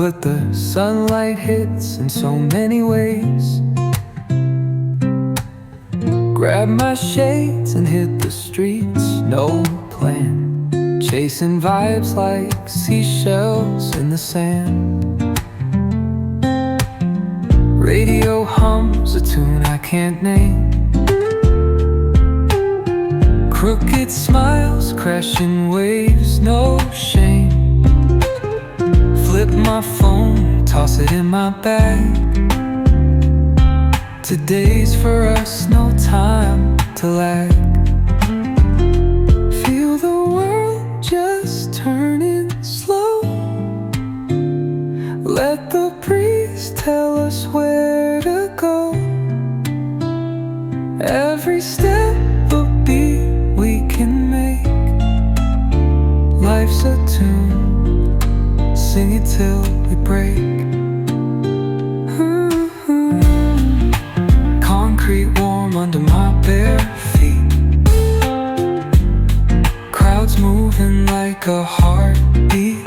but the sunlight hits in so many ways. Grab my shades and hit the streets, no plan, chasing vibes like seashells in the sand. Radio hums a tune I can't name. Crooked smiles, crashing waves, no shame. Flip my phone, toss it in my bag. Today's for us, no time to lag. Feel the world just turning slow. Let the breeze tell us where to go. Every step a beat we can make. Life's a tune, sing it till we break. Concrete warm under my bare feet. Crowds moving like a heartbeat.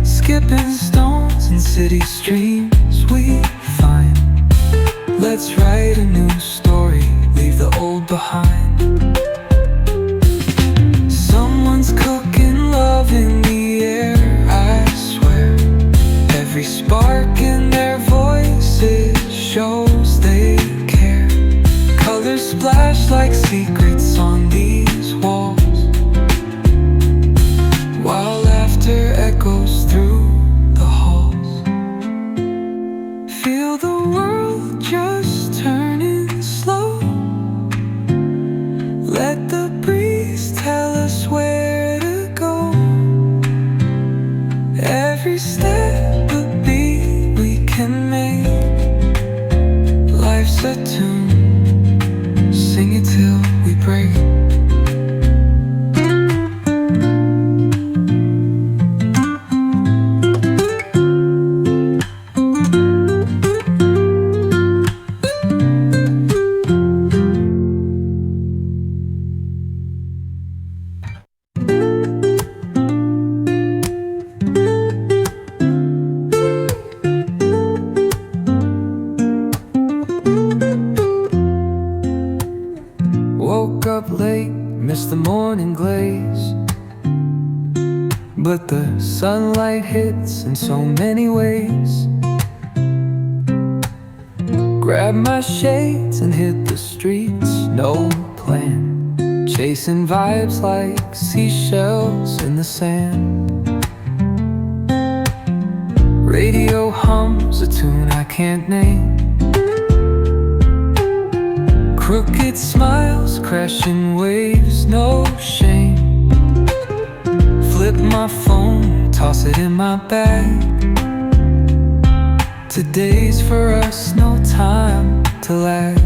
Skipping stones in city streams we find. Let's write a new story, leave the old behind. Someone's cooking love in the air, I swear. Every spark in their voices shows they care. Colors splash like secrets on these walls, while laughter echoes through the halls. Feel the world just turning slow. Let the breeze tell us where to go. Every step a beat we can make. Life's a tune, sing it till we break. Woke up late, missed the morning glaze, but the sunlight hits in so many ways. Grab my shades and hit the streets, no plan, chasing vibes like seashells in the sand. Radio hums a tune I can't name. Crooked smiles, crashing waves, no shame. Flip my phone, toss it in my bag. Today's for us, no time to lag.